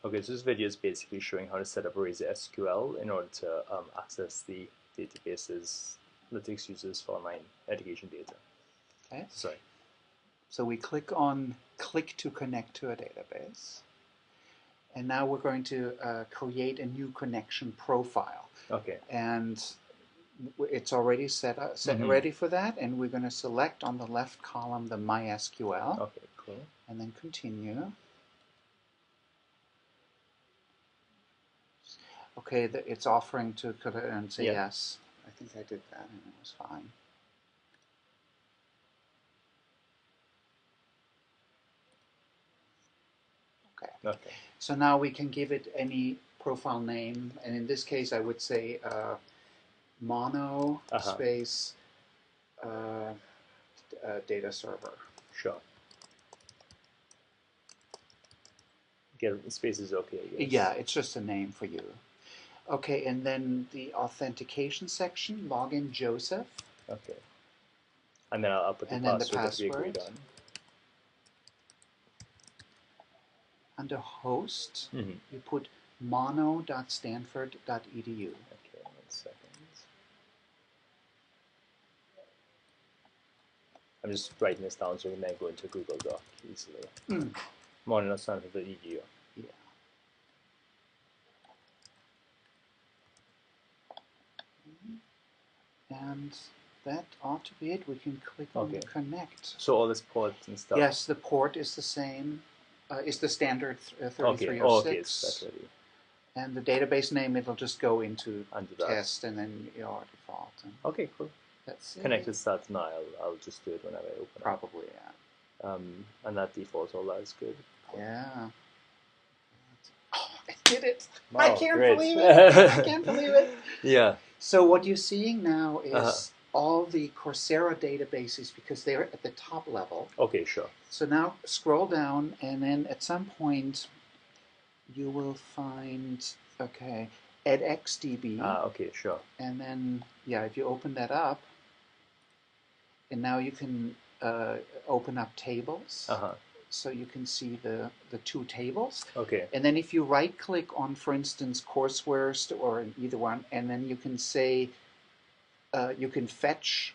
Okay, so this video is basically showing how to set up Razor SQL in order to access the databases Lytics uses for online education data. Okay. Sorry. So we click on click to connect to a database. And now we're going to create a new connection profile. Okay. And it's already ready for that. And we're going to select on the left column the MySQL. Okay, cool. And then continue. Okay, it's offering to and say yes. I think I did that and it was fine. Okay. So now we can give it any profile name, and in this case I would say mono space data server. Sure. Get space is okay, I guess. Yeah, it's just a name for you. Okay, and then the authentication section, login Joseph. Okay. And then I'll put the password that we agreed on. Under host, you put mono.stanford.edu. Okay, 1 second. I'm just writing this down so we can then go into Google Doc easily. Mono.stanford.edu. Yeah. And that ought to be it. We can click on connect. So all this ports and stuff? Yes, the port is the same. It's the standard 3306. Okay, that's ready. And the database name, it'll just go into test and then your default. Okay, cool. That's it. Connected starts now. I'll just do it whenever I open it. Probably, yeah. And that defaults all that is good. Yeah. Oh, I did it! Wow, I can't believe it! I can't believe it! Yeah. So what you're seeing now is all the Coursera databases because they're at the top level. Okay, sure. So now scroll down, and then at some point you will find, edXDB. Okay, sure. And then, if you open that up, and now you can open up tables. So you can see the two tables. Okay. And then if you right-click on, for instance, Courseware or either one, and then you can say, you can fetch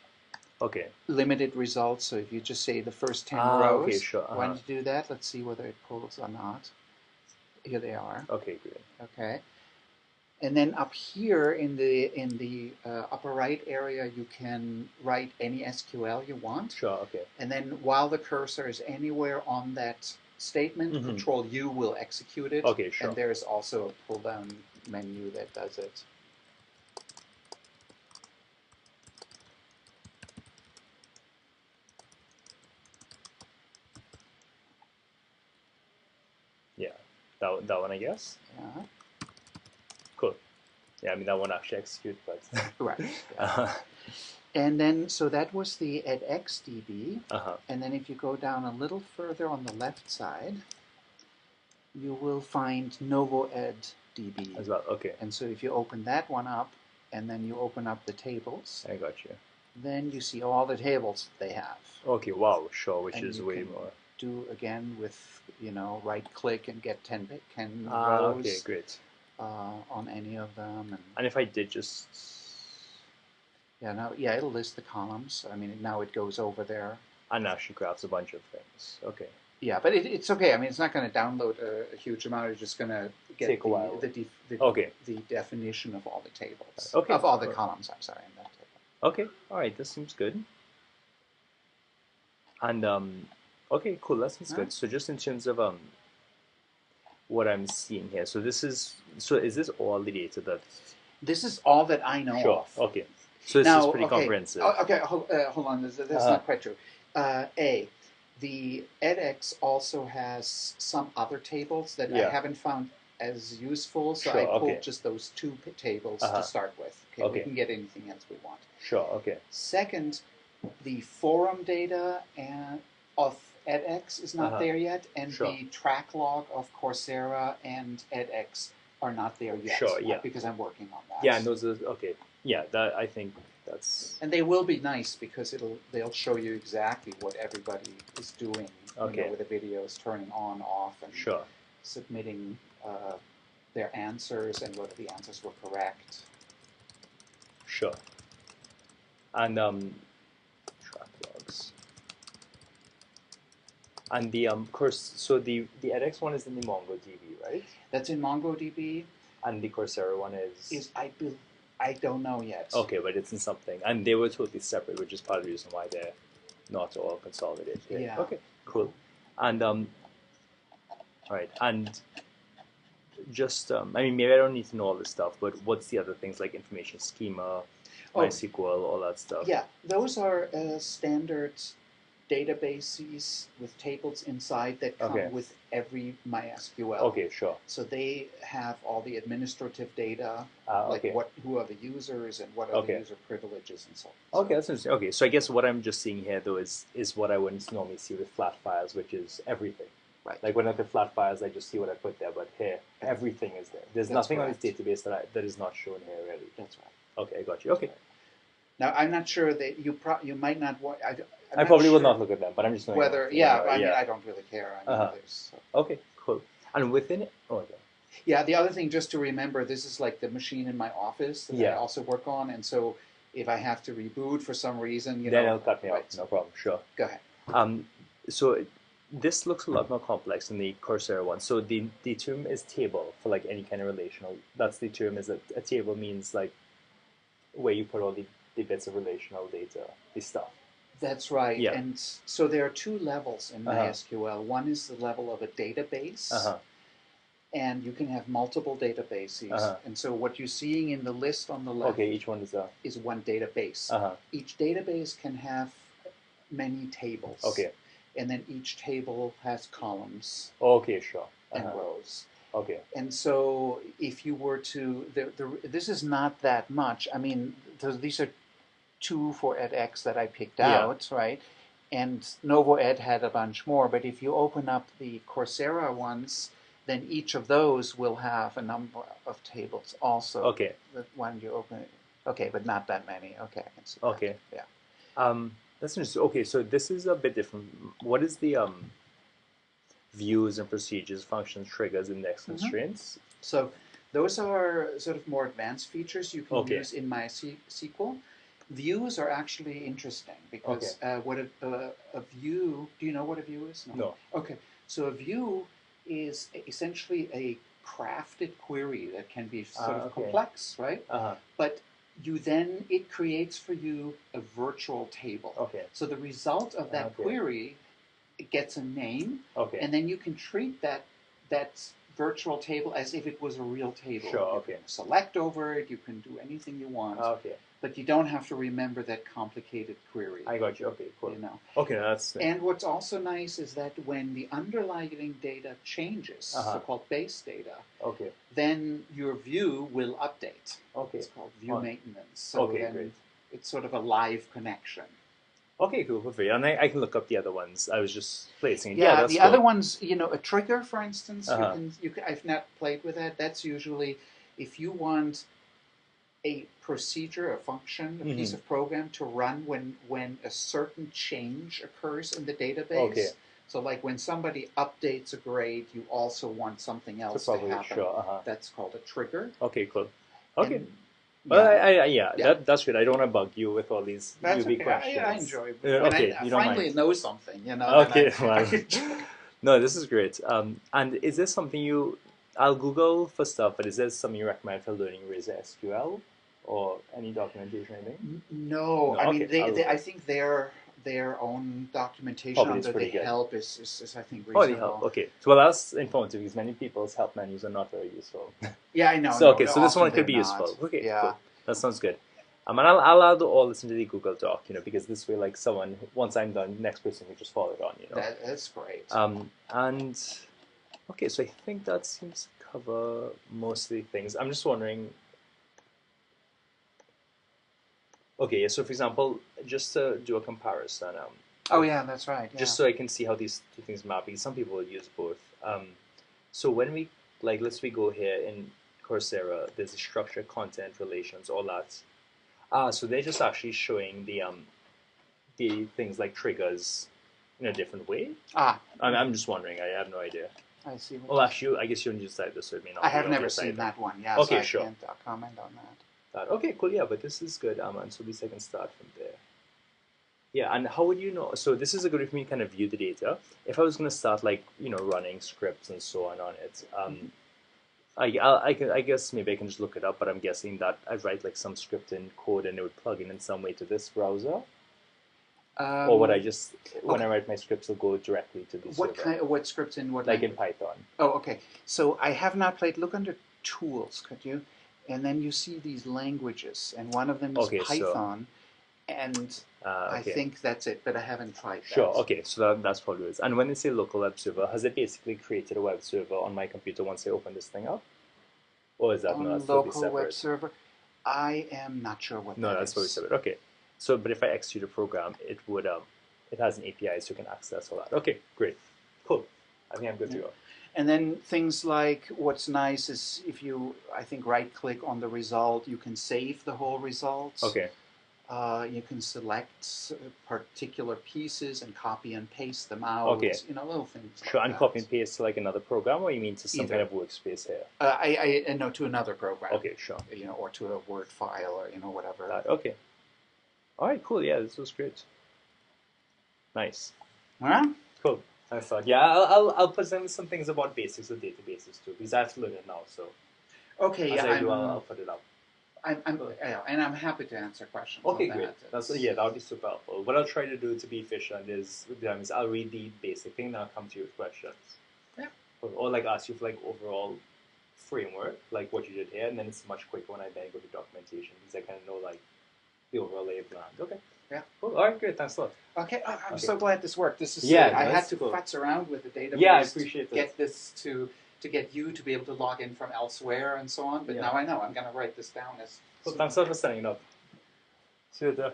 limited results. So if you just say the first 10 rows, okay, sure. why don't you do that? Let's see whether it pulls or not. Here they are. Okay, good. Okay. And then up here in the upper right area, you can write any SQL you want. Sure, okay. And then while the cursor is anywhere on that statement, Control U will execute it. Okay, sure. And there's also a pull-down menu that does it. Yeah, that one, I guess. Yeah. Cool. Yeah, I mean that one actually execute, but right. Yeah. And then, so that was the edXDB. And then if you go down a little further on the left side, you will find NovoEdDB. As well, okay. And so if you open that one up, and then you open up the tables. I got you. Then you see all the tables they have. Okay, wow, sure, which and is way more. Do again with, right-click and get 10 rows. Okay, great. On any of them. And if I did just... it'll list the columns. I mean, now it goes over there. And actually grabs a bunch of things. Okay. Yeah, but it's okay. I mean, it's not going to download a huge amount. It's just going to get take a while. The definition of all the tables. Okay. Of all the columns, I'm sorry, in that table. Okay, all right, this seems good. And, okay, cool, that seems good. So just in terms of what I'm seeing here, so is this all the data that... This is all that I know of. Okay. So this is pretty comprehensive. Okay, hold on, that's not quite true. The edX also has some other tables that I haven't found as useful, so I pulled just those two tables to start with. Okay, we can get anything else we want. Sure, okay. Second, the forum data of edX is not there yet, and the track log of Coursera and edX are not there yet. Sure, yeah. Because I'm working on that. Yeah, and those are, okay. Yeah, that, I think that's... And they will be nice because they'll show you exactly what everybody is doing. Okay. With the videos turning on, off, and submitting their answers and whether the answers were correct. Sure. And track logs. And the course, so the edX one is in the MongoDB, right? That's in MongoDB. And the Coursera one is I don't know yet. Okay, but it's in something, and they were totally separate, which is part of the reason why they're not all consolidated here. Yeah. Okay. Cool. And all right, and just I mean, maybe I don't need to know all this stuff, but what's the other things like information schema, MySQL, all that stuff? Yeah, those are standard databases with tables inside that come with every MySQL. Okay, sure. So they have all the administrative data, like who are the users and what are the user privileges and so on. Okay, that's interesting. Okay, so I guess what I'm just seeing here though is what I wouldn't normally see with flat files, which is everything. Right. Like when I look at flat files, I just see what I put there, but here everything is there. There's nothing on this database that is not shown here really. That's right. Okay, I got you. Okay. Now I'm not sure that you might not want. I probably will not look at them, but I'm just knowing whether. I mean, I don't really care. I mean, Okay, cool. And within it, yeah. The other thing, just to remember, this is like the machine in my office that I also work on, and so if I have to reboot for some reason, then it'll cut me off. No problem. Sure. Go ahead. So this looks a lot more complex than the Coursera one. So the term is table for like any kind of relational. That's the term. Is that a table means like where you put all the bits of relational data, the stuff. That's right. Yeah. And so there are two levels in MySQL. One is the level of a database, and you can have multiple databases. And so what you're seeing in the list on the left each one is one database. Each database can have many tables. Okay. And then each table has columns. Okay, sure. And rows. Okay. And so if you were to, this is not that much. I mean, these are two for edX that I picked out, right? And NovoEd had a bunch more. But if you open up the Coursera ones, then each of those will have a number of tables also. Okay. When you open it. Okay, but not that many. Okay, I can see that. Yeah. That's interesting. Okay, so this is a bit different. What is the views and procedures, functions, triggers, index constraints? So those are sort of more advanced features you can use in MySQL. Views are actually interesting because what a view, do you know what a view is? No. Okay, so a view is essentially a crafted query that can be sort of complex, right? But it creates for you a virtual table. Okay. So the result of that query, it gets a name, and then you can treat that virtual table as if it was a real table. Sure. You can select over it. You can do anything you want. But you don't have to remember that complicated query. I got you. Okay, cool. You know. Okay, that's. And what's also nice is that when the underlying data changes, so-called base data, then your view will update. Okay. It's called view maintenance. So then great. It's sort of a live connection. Okay, cool. Perfect. And I can look up the other ones. I was just placing. Yeah, the other ones, a trigger, for instance, you can. I've not played with that. That's usually if you want a procedure, a function, a piece of program to run when a certain change occurs in the database. Okay. So like when somebody updates a grade, you also want something else to happen. Sure. That's called a trigger. Okay, cool. Okay. Well, that's good. I don't want to bug you with all these UV questions. I enjoy it. Okay, you don't finally know something, Okay, no, this is great. And is this something I'll Google for stuff, but is there something you recommend for learning Razor SQL or any documentation or anything? No. I mean, I think their own documentation under the help is I think reasonable. Oh, the help. Okay. So, well, that's informative because many people's help menus are not very useful. Yeah, I know. So, so this one could be useful. Okay, cool. That sounds good. And I'll add all this into the Google Doc, because this way, like once I'm done, next person can just follow it on, That's great. And, okay, so I think that seems to cover most of the things. I'm just wondering. Okay, so for example, just to do a comparison. That's right. Yeah. Just so I can see how these two things map, because some people will use both. So when we, let's go here in Coursera, there's a structure, content, relations, all that. So they're just actually showing the things like triggers in a different way. I'm just wondering. I have no idea. I see. Well, actually, I guess you only decided this, so it may not. I have never seen that one. Yeah. Okay, so sure. I can't comment on that. Okay, cool. Yeah, but this is good. And so at least I can start from there. Yeah, and how would you know? So this is a good way for me to kind of view the data. If I was going to start like running scripts and so on it, I guess maybe I can just look it up. But I'm guessing that I write like some script in code and it would plug in some way to this browser. Or would I just when I write my scripts, will go directly to the server? What scripts in what? Like language? In Python. Oh, okay. So I have not played. Look under tools, could you? And then you see these languages, and one of them is Python. And I think that's it, but I haven't tried that. Sure, okay, so that's probably it. And when they say local web server, has it basically created a web server on my computer once I open this thing up? Or is that not local web server? I am not sure what that is. No, that's probably separate. Okay. So, but if I execute a program, it would, it has an API so you can access all that. Okay, great. Cool. I think I'm good to go. And then things like what's nice is if you, I think, right-click on the result, you can save the whole results. Okay. You can select particular pieces and copy and paste them out. Okay. Little things. Sure, and copy and paste to like another program, or you mean to some kind of workspace here? No, to another program. Okay, sure. Or to a Word file, or whatever. Okay. All right, cool. Yeah, this was great. Nice. Huh? Cool. I thought, yeah, I'll present some things about basics of databases too, because I have to learn it now. So. Okay. I'll put it up. And I'm happy to answer questions. Okay, great. That would be super helpful. What I'll try to do to be efficient is I'll read the basic thing, then I'll come to you with questions. Yeah. Or like ask you for like overall framework, like what you did here, and then it's much quicker when I then go to documentation because I kind of know like the overall lay of the land. Okay. Yeah. Cool. All right, great. Thanks a lot. Okay. I'm so glad this worked. This is I had to futz around with the database. Yeah, I appreciate to get this to get you to be able to log in from elsewhere and so on. But now I know I'm going to write this down as. Well, thanks a lot for setting it up. See you there.